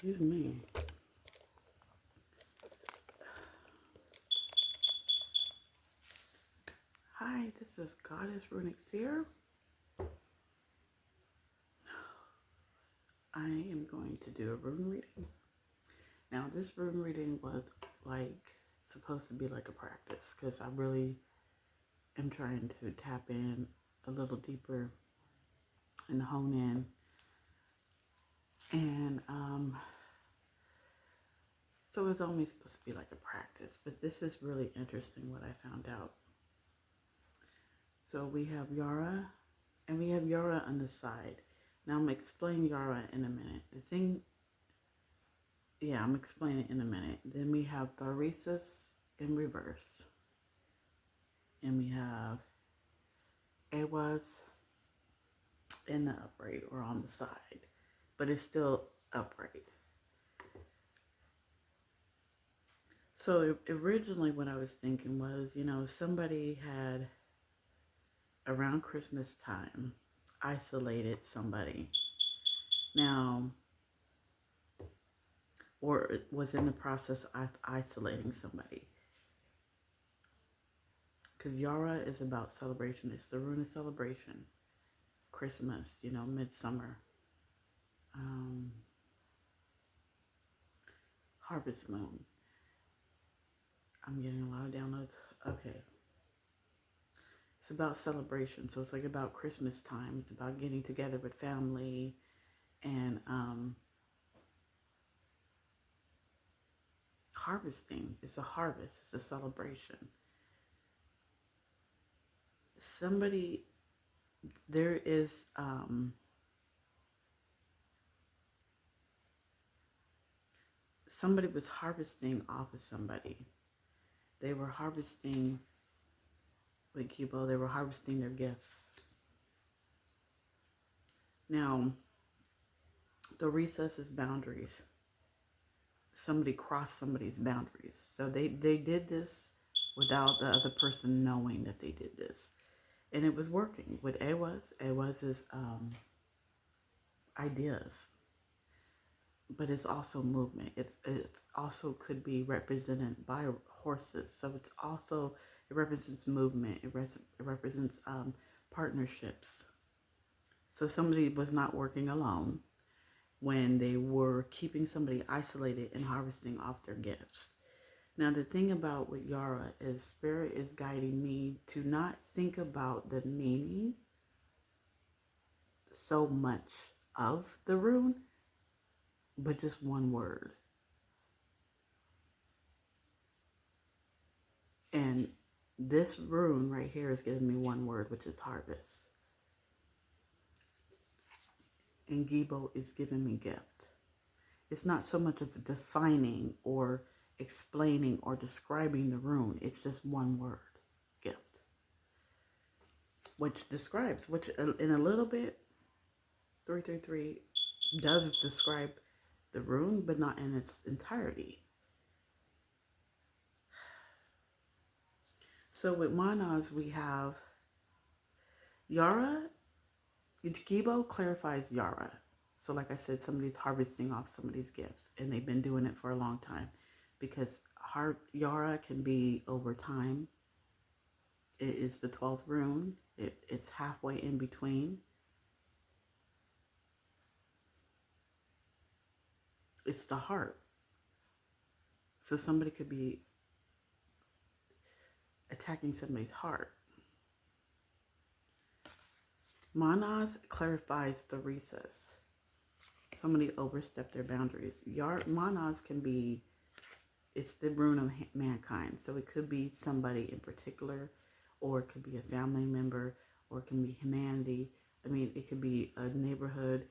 Excuse me. Hi, this is Goddess Runic Seer. I am going to do a rune reading. Now, this rune reading was supposed to be like a practice because I really am trying to tap in a little deeper and hone in. And so it's only supposed to be like a practice, but this is really interesting what I found out. So we have Yara, and we have Yara on the side. Now I'm going to explain Yara in a minute. I'm going to explain it in a minute. Then we have Thaurissus in reverse. And we have Ehwaz in the upright or on the side. But it's still upright. So originally what I was thinking was, somebody had, around Christmas time, isolated somebody. Now, or was in the process of isolating somebody. Because Yara is about celebration. It's the rune of celebration. Christmas, midsummer. Harvest moon. I'm getting a lot of downloads. Okay. It's about celebration. So it's like about Christmas time. It's about getting together with family and harvesting. It's a harvest. It's a celebration. There is somebody was harvesting off of somebody. They were harvesting with Kibo. They were harvesting their gifts. Now, the recess is boundaries. Somebody crossed somebody's boundaries. So they did this without the other person knowing that they did this. And it was working with Ehwaz. Ehwaz's ideas. But it's also movement. It also could be represented by horses. So it represents movement. It represents partnerships. So somebody was not working alone when they were keeping somebody isolated and harvesting off their gifts. Now, the thing about with Yara is Spirit is guiding me to not think about the meaning so much of the rune, but just one word. And this rune right here is giving me one word, which is harvest. And Gibo is giving me gift. It's not so much of defining or explaining or describing the rune. It's just one word, gift. Which describes, which in a little bit, 333 does describe the rune, but not in its entirety. So with Manaz, we have Yara. Gibo clarifies Yara. So like I said, somebody's harvesting off somebody's gifts, and they've been doing it for a long time, because Yara can be over time. It is the 12th rune. It's halfway in between. It's the heart. So somebody could be attacking somebody's heart. Manaz clarifies the recess. Somebody overstepped their boundaries. Manaz can be, it's the rune of mankind. So it could be somebody in particular, or it could be a family member, or it can be humanity. I mean, it could be a neighborhood.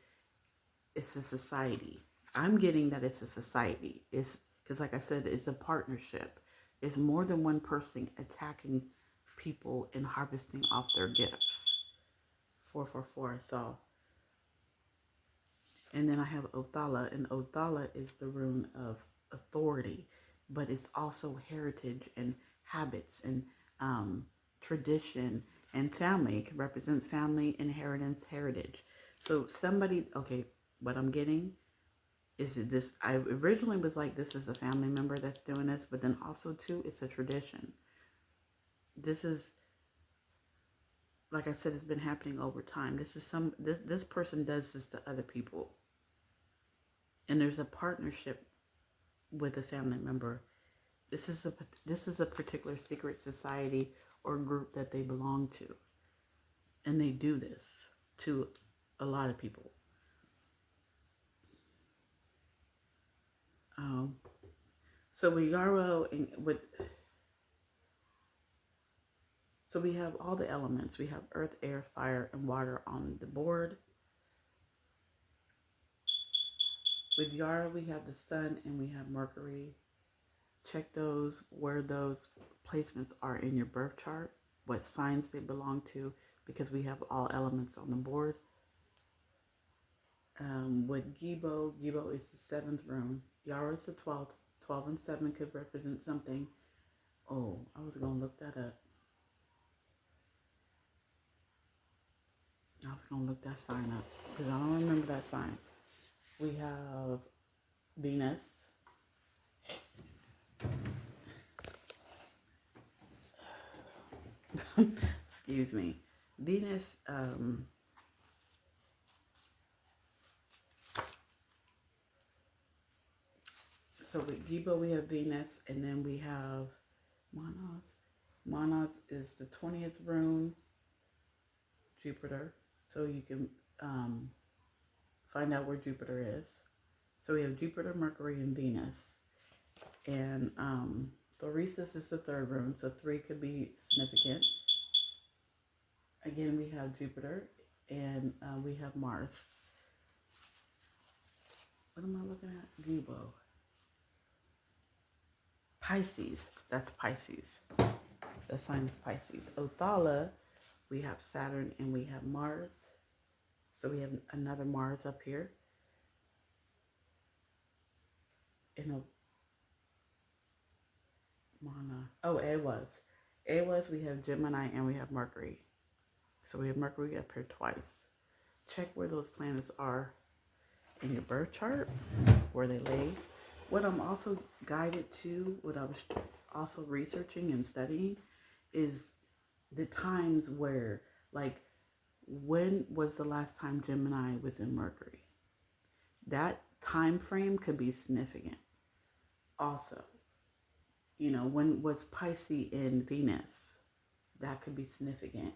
It's a society. I'm getting that it's a society. It's because, like I said, it's a partnership. It's more than one person attacking people and harvesting off their gifts. 444. So, and then I have Othala, and Othala is the rune of authority, but it's also heritage and habits and tradition and family. It can represent family, inheritance, heritage. So somebody, okay, what I'm getting, Is it this? I originally was like, this is a family member that's doing this, but then also too, it's a tradition. This is, like I said, it's been happening over time. This person does this to other people, and there's a partnership with a family member. This is a particular secret society or group that they belong to, and they do this to a lot of people. Um, so with Yarrow and with so we have all the elements. We have earth, air, fire, and water on the board. With Yarrow, we have the sun and we have Mercury. Check those where those placements are in your birth chart, what signs they belong to, because we have all elements on the board. With Gibo, Gibo is the 7th room. Yarrow is the 12th. 12 and 7 could represent something. Oh, I was going to look that up. I was going to look that sign up because I don't remember that sign. We have Venus. Excuse me. Venus, so with Gibo we have Venus, and then we have Manas. Manas is the 20th room, Jupiter. So you can find out where Jupiter is. So we have Jupiter, Mercury, and Venus. And Thoresis is the 3rd room, so 3 could be significant. Again, we have Jupiter, and we have Mars. What am I looking at? Gibo. Pisces. That's Pisces. The sign is Pisces. Othala, we have Saturn and we have Mars. So we have another Mars up here. In Mana. Oh, Awas, we have Gemini and we have Mercury. So we have Mercury up here twice. Check where those planets are in your birth chart, where they lay. What I'm also guided to, what I was also researching and studying, is the times where, like, when was the last time Gemini was in Mercury? That time frame could be significant. Also, you know, when was Pisces in Venus? That could be significant.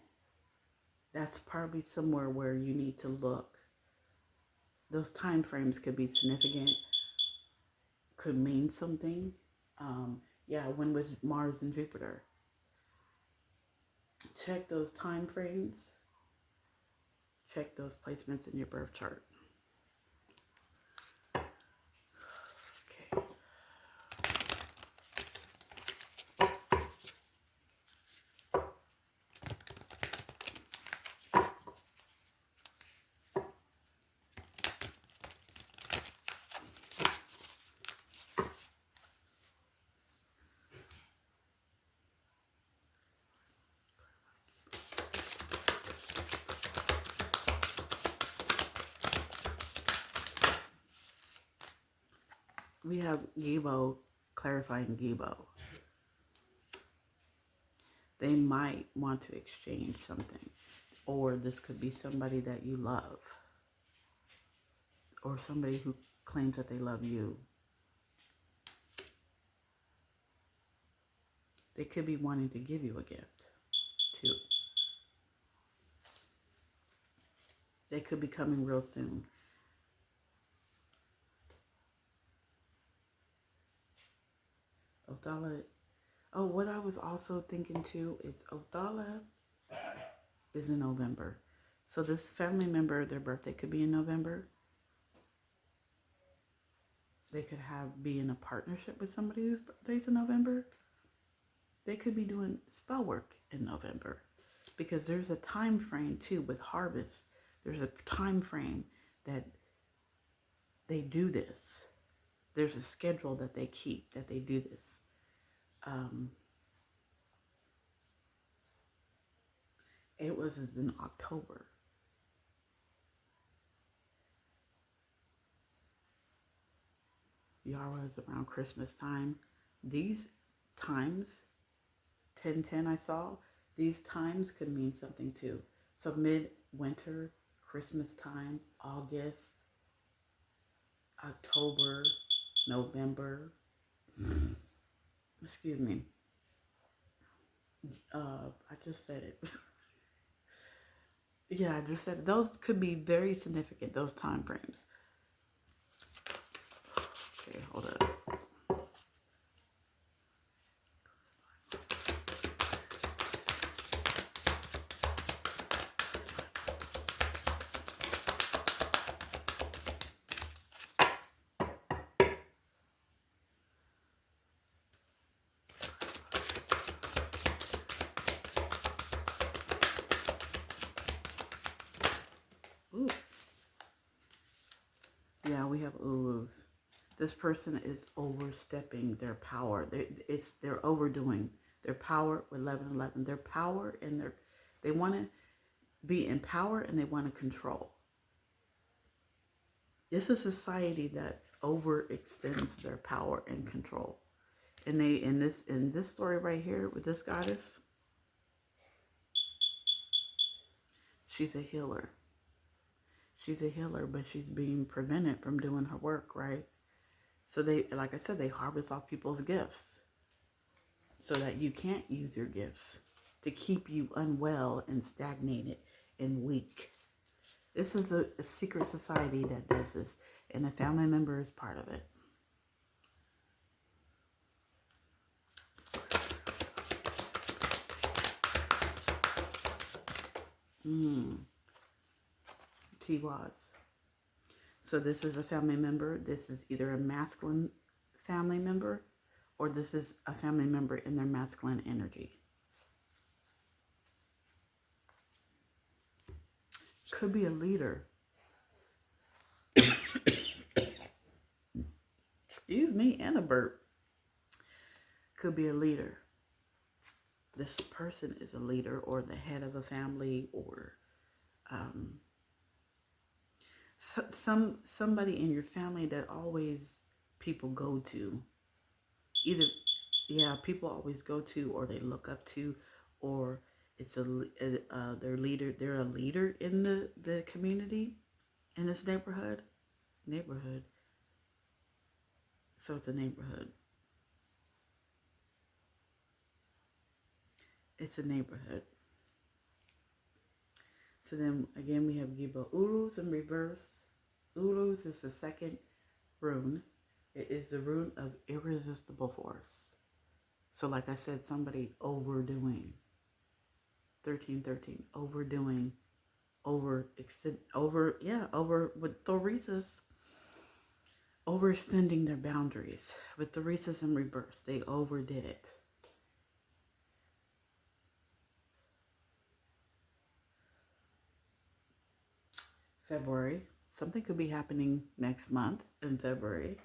That's probably somewhere where you need to look. Those time frames could be significant, could mean something. Yeah, when was Mars and Jupiter? Check those time frames. Check those placements in your birth chart. Okay. We have Gibo clarifying Gibo. They might want to exchange something, or this could be somebody that you love, or somebody who claims that they love you. They could be wanting to give you a gift too. They could be coming real soon. Othala. Oh, what I was also thinking too is Othala is in November. So this family member, their birthday could be in November. They could be in a partnership with somebody whose birthday's in November. They could be doing spell work in November, because there's a time frame too with harvest. There's a time frame that they do this. There's a schedule that they keep, that they do this. It was in October. Yara is around Christmas time. These times, 1010 I saw, these times could mean something too. So mid-winter, Christmas time, August, October, November, excuse me. I just said it. Yeah, I just said those could be very significant, those time frames. Okay, hold up. Ooh. Yeah, we have Ulus. This person is overstepping their power. They're overdoing their power with 1111. Their power and they want to be in power and they want to control. It's a society that overextends their power and control. And they in this story right here with this goddess, she's a healer. She's a healer, but she's being prevented from doing her work, right? So they, like I said, they harvest off people's gifts so that you can't use your gifts to keep you unwell and stagnated and weak. This is a secret society that does this, and a family member is part of it. Tiwaz. So this is a family member. This is either a masculine family member or this is a family member in their masculine energy. Could be a leader. Excuse me, and a burp. Could be a leader. This person is a leader or the head of a family or somebody in your family that always people go to. Either, yeah, people always go to or they look up to, or it's their leader. They're a leader in the community, in this neighborhood. So it's a neighborhood. It's a neighborhood. So then again, we have Giba Uruz in reverse. Uruz is the second rune. It is the rune of irresistible force. So like I said, somebody overdoing. 1313, overdoing, over with Thorisas, overextending their boundaries. With Thorisas in reverse, they overdid it. February. Something could be happening next month in February.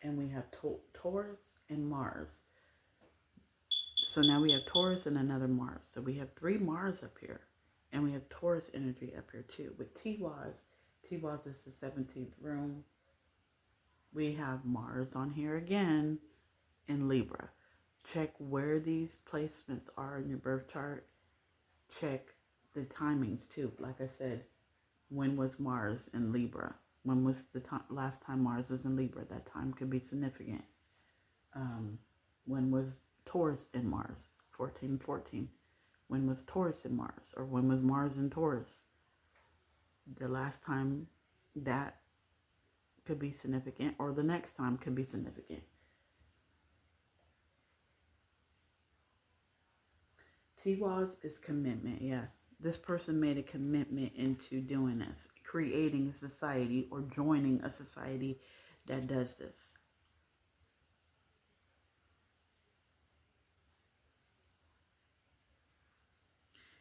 And we have Taurus and Mars. So now we have Taurus and another Mars. So we have 3 Mars up here. And we have Taurus energy up here too. With Tiwaz is the 17th room. We have Mars on here again in Libra. Check where these placements are in your birth chart. Check the timings too. Like I said, when was Mars in Libra? When was the last time Mars was in Libra? That time could be significant. When was Taurus in Mars? 1414. When was Taurus in Mars? Or when was Mars in Taurus? The last time that could be significant, or the next time could be significant. Tiwaz is commitment, yeah. This person made a commitment into doing this, creating a society or joining a society that does this.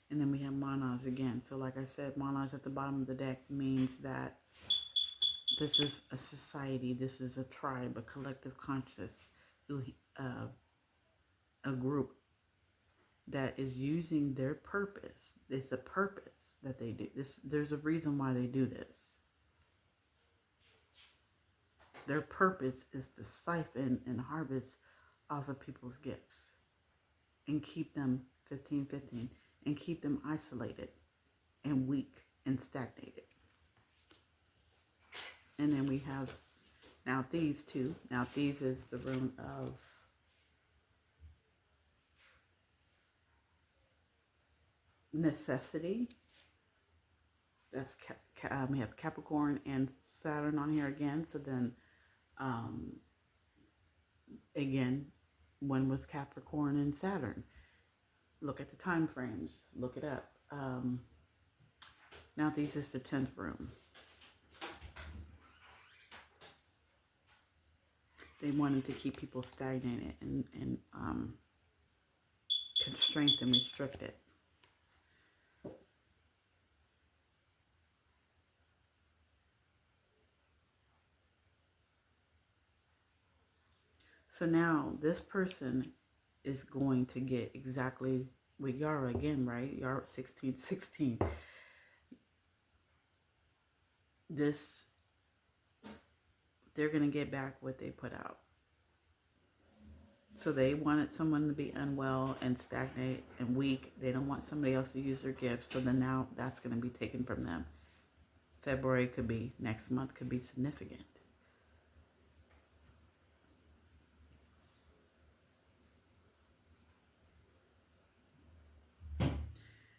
And then we have Manaj again. So like I said, Manaj at the bottom of the deck means that this is a society, this is a tribe, a collective conscious, a group that is using their purpose. It's a purpose that they do. There's a reason why they do this. Their purpose is to siphon and harvest off of people's gifts and keep them 15-15 and keep them isolated and weak and stagnated. And then we have now these two. Now these is the rune of necessity. That's we have Capricorn and Saturn on here again. So then again, when was Capricorn and Saturn? Look at the time frames. Look it up. Now this is the 10th room. They wanted to keep people stagnated and constrained and restricted. So now this person is going to get exactly with Yara again, right? Yara 1616. They're going to get back what they put out. So they wanted someone to be unwell and stagnate and weak. They don't want somebody else to use their gifts. So then now that's going to be taken from them. February could be, next month could be significant.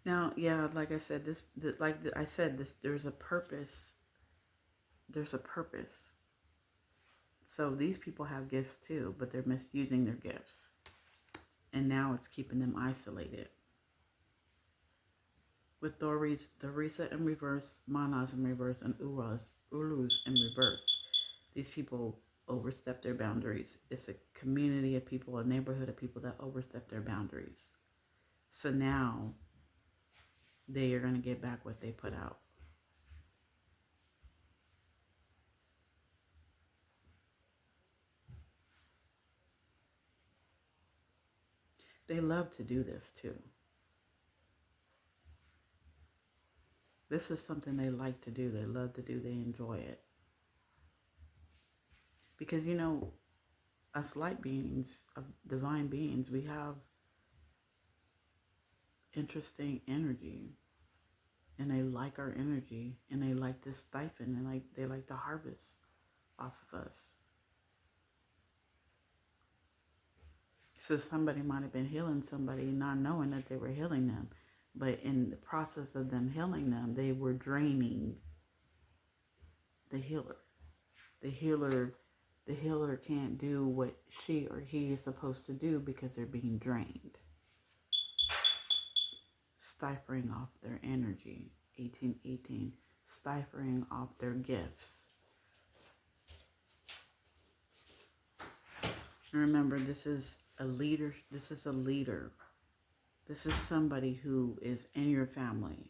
Now, yeah, like I said, there's a purpose. There's a purpose. So these people have gifts too, but they're misusing their gifts. And now it's keeping them isolated. With Theresa in reverse, Manas in reverse, and Ulus in reverse. These people overstep their boundaries. It's a community of people, a neighborhood of people that overstep their boundaries. So now they are going to get back what they put out. They love to do this too. This is something they like to do. They love to do. They enjoy it. Because, you know, us light beings, divine beings, we have interesting energy. And they like our energy. And they like to siphon. And they like to harvest off of us. So somebody might have been healing somebody not knowing that they were healing them. But in the process of them healing them, they were draining the healer. The healer can't do what she or he is supposed to do because they're being drained. Stifling off their energy. 1818. Stifling off their gifts. Remember, this is a leader. This is a leader. This is somebody who is in your family.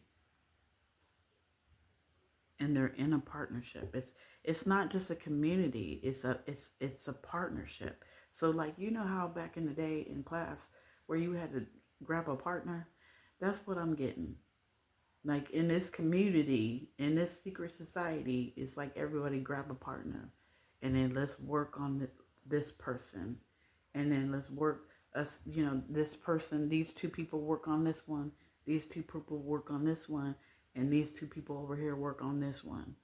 And they're in a partnership. It's not just a community. It's a partnership. So like, you know how back in the day in class where you had to grab a partner? That's what I'm getting. Like in this community, in this secret society, it's like everybody grab a partner. And then let's work on this person. And then let's work us, you know, this person, these two people work on this one. These two people work on this one. And these two people over here work on this one.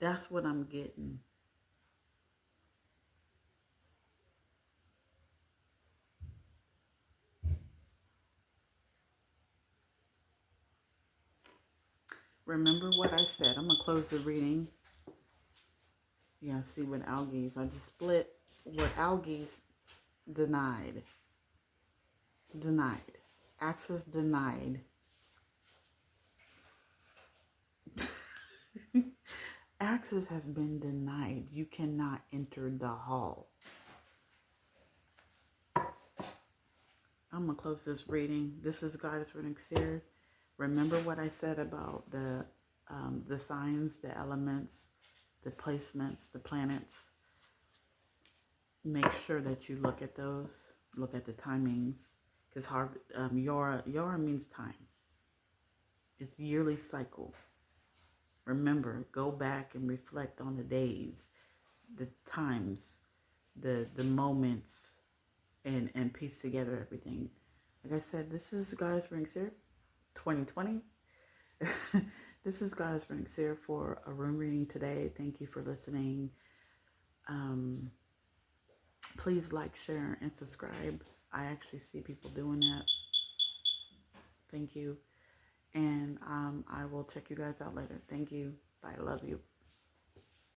That's what I'm getting. Remember what I said. I'm going to close the reading. Yeah, see what algaes. I just split what algaes denied. Denied. Access denied. Access has been denied. You cannot enter the hall. I'm going to close this reading. This is Goddess Renixir. Remember what I said about the signs, the elements, the placements, the planets. Make sure that you look at those. Look at the timings. Because Yara means time. It's yearly cycle. Remember, go back and reflect on the days, the times, the moments, and piece together everything. Like I said, this is Goddess Rings here, 2020. This is Goddess Rings here for a room reading today. Thank you for listening. Please like, share, and subscribe. I actually see people doing that. Thank you. And I will check you guys out later. Thank you. Bye. Love you.